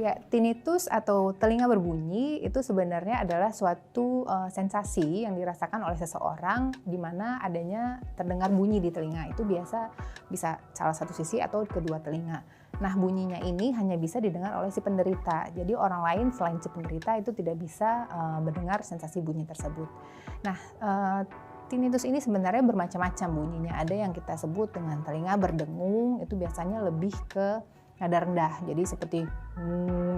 Ya, tinnitus atau telinga berbunyi itu sebenarnya adalah suatu sensasi yang dirasakan oleh seseorang di mana adanya terdengar bunyi di telinga. Itu biasa bisa salah satu sisi atau kedua telinga. Nah, bunyinya ini hanya bisa didengar oleh si penderita. Jadi orang lain selain si penderita itu tidak bisa mendengar sensasi bunyi tersebut. Nah, tinnitus ini sebenarnya bermacam-macam bunyinya. Ada yang kita sebut dengan telinga berdengung, itu biasanya lebih ke nada rendah, jadi seperti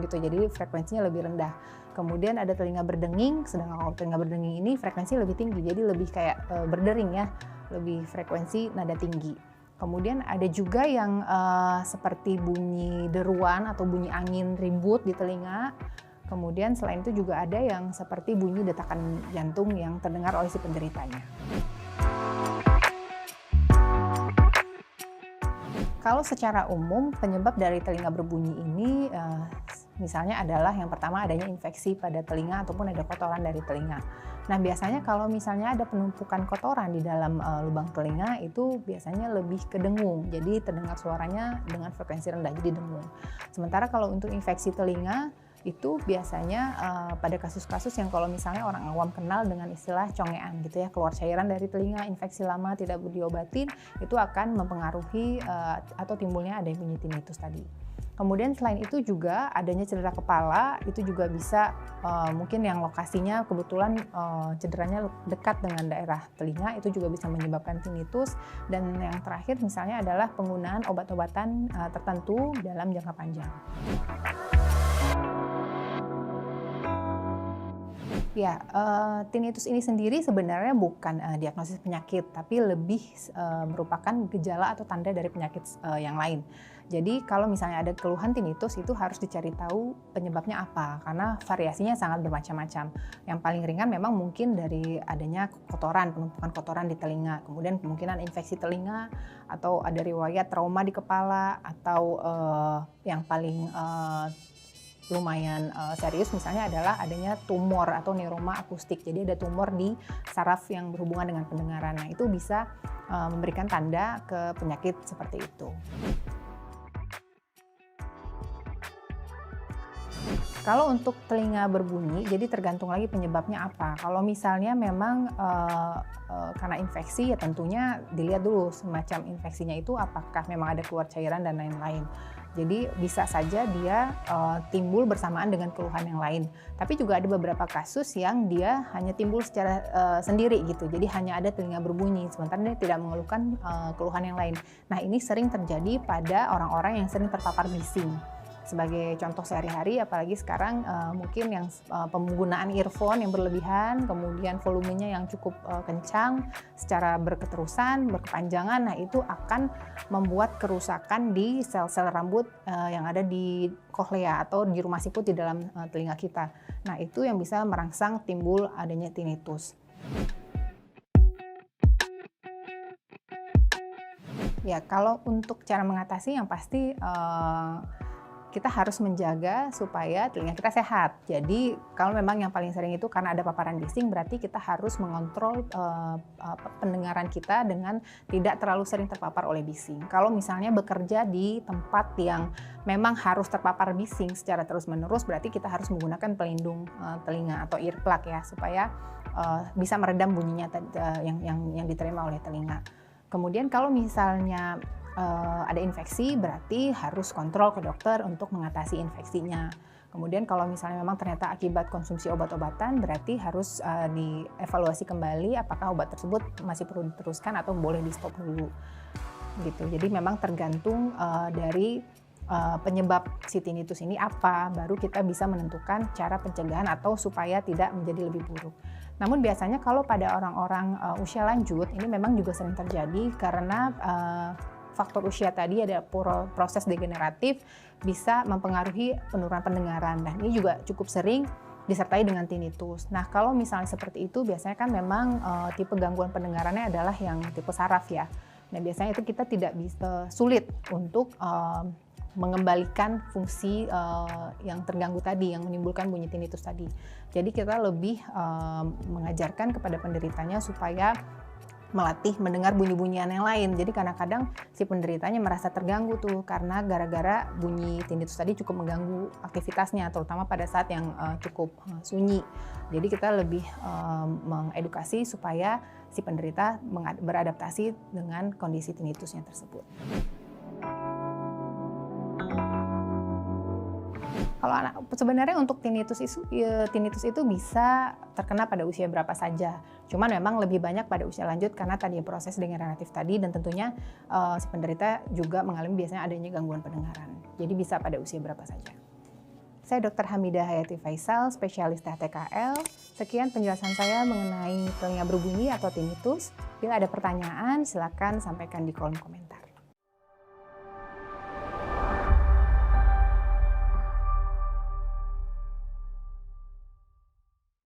gitu, jadi frekuensinya lebih rendah. Kemudian ada telinga berdenging, sedangkan kalau telinga berdenging ini frekuensi lebih tinggi, jadi lebih kayak berdering ya, lebih frekuensi nada tinggi. Kemudian ada juga yang seperti bunyi deruan atau bunyi angin ribut di telinga. Kemudian selain itu juga ada yang seperti bunyi detakan jantung yang terdengar oleh si penderitanya. Kalau secara umum penyebab dari telinga berbunyi ini misalnya adalah yang pertama adanya infeksi pada telinga ataupun ada kotoran dari telinga. Nah, biasanya kalau misalnya ada penumpukan kotoran di dalam lubang telinga itu biasanya lebih ke dengung. Jadi terdengar suaranya dengan frekuensi rendah, jadi dengung. Sementara kalau untuk infeksi telinga itu biasanya pada kasus-kasus yang kalau misalnya orang awam kenal dengan istilah congean gitu ya, keluar cairan dari telinga, infeksi lama tidak diobatin, itu akan mempengaruhi atau timbulnya ada bunyi tinnitus tadi. Kemudian selain itu juga adanya cedera kepala, itu juga bisa mungkin yang lokasinya kebetulan cederanya dekat dengan daerah telinga, itu juga bisa menyebabkan tinnitus. Dan yang terakhir misalnya adalah penggunaan obat-obatan tertentu dalam jangka panjang. Ya, tinnitus ini sendiri sebenarnya bukan diagnosis penyakit, tapi lebih merupakan gejala atau tanda dari penyakit yang lain. Jadi kalau misalnya ada keluhan tinnitus itu harus dicari tahu penyebabnya apa, karena variasinya sangat bermacam-macam. Yang paling ringan memang mungkin dari adanya kotoran, penumpukan kotoran di telinga, kemudian kemungkinan infeksi telinga, atau ada riwayat trauma di kepala, atau yang paling lumayan serius misalnya adalah adanya tumor atau neuroma akustik. Jadi ada tumor di saraf yang berhubungan dengan pendengaran. Nah, itu bisa memberikan tanda ke penyakit seperti itu. Kalau untuk telinga berbunyi, jadi tergantung lagi penyebabnya apa. Kalau misalnya memang karena infeksi, ya tentunya dilihat dulu semacam infeksinya itu apakah memang ada keluar cairan dan lain-lain. Jadi bisa saja dia timbul bersamaan dengan keluhan yang lain. Tapi juga ada beberapa kasus yang dia hanya timbul secara sendiri gitu. Jadi hanya ada telinga berbunyi, sementara dia tidak mengeluhkan keluhan yang lain. Nah, ini sering terjadi pada orang-orang yang sering terpapar bising. Sebagai contoh sehari-hari, apalagi sekarang mungkin yang penggunaan earphone yang berlebihan, kemudian volumenya yang cukup kencang, secara berketerusan, berkepanjangan, nah itu akan membuat kerusakan di sel-sel rambut yang ada di koklea atau di rumah siput di dalam telinga kita. Nah, itu yang bisa merangsang timbul adanya tinnitus. Ya, kalau untuk cara mengatasi yang pasti kita harus menjaga supaya telinga kita sehat. Jadi kalau memang yang paling sering itu karena ada paparan bising, berarti kita harus mengontrol pendengaran kita dengan tidak terlalu sering terpapar oleh bising. Kalau misalnya bekerja di tempat yang memang harus terpapar bising secara terus-menerus, berarti kita harus menggunakan pelindung telinga atau earplug ya, supaya bisa meredam bunyinya yang diterima oleh telinga. Kemudian kalau misalnya ada infeksi, berarti harus kontrol ke dokter untuk mengatasi infeksinya. Kemudian kalau misalnya memang ternyata akibat konsumsi obat-obatan, berarti harus dievaluasi kembali apakah obat tersebut masih perlu diteruskan atau boleh di stop dulu. Gitu. Jadi memang tergantung dari penyebab si tinnitus ini apa, baru kita bisa menentukan cara pencegahan atau supaya tidak menjadi lebih buruk. Namun biasanya kalau pada orang-orang usia lanjut, ini memang juga sering terjadi karena faktor usia tadi, ada proses degeneratif bisa mempengaruhi penurunan pendengaran. Dan ini juga cukup sering disertai dengan tinnitus. Nah, kalau misalnya seperti itu biasanya kan memang tipe gangguan pendengarannya adalah yang tipe saraf ya. Nah, biasanya itu kita tidak bisa, sulit untuk mengembalikan fungsi yang terganggu tadi, yang menimbulkan bunyi tinnitus tadi. Jadi kita lebih mengajarkan kepada penderitanya supaya melatih mendengar bunyi-bunyian yang lain. Jadi kadang-kadang si penderitanya merasa terganggu tuh karena gara-gara bunyi tinnitus tadi cukup mengganggu aktivitasnya, terutama pada saat yang cukup sunyi. Jadi kita lebih mengedukasi supaya si penderita beradaptasi dengan kondisi tinnitusnya tersebut. Kalau sebenarnya untuk tinnitus itu bisa terkena pada usia berapa saja. Cuman memang lebih banyak pada usia lanjut karena tadi proses degeneratif tadi, dan tentunya si penderita juga mengalami biasanya adanya gangguan pendengaran. Jadi bisa pada usia berapa saja. Saya Dr. Hamidah Hayati Faisal, spesialis TKL. Sekian penjelasan saya mengenai telinga berbunyi atau tinnitus. Bila ada pertanyaan, silakan sampaikan di kolom komentar.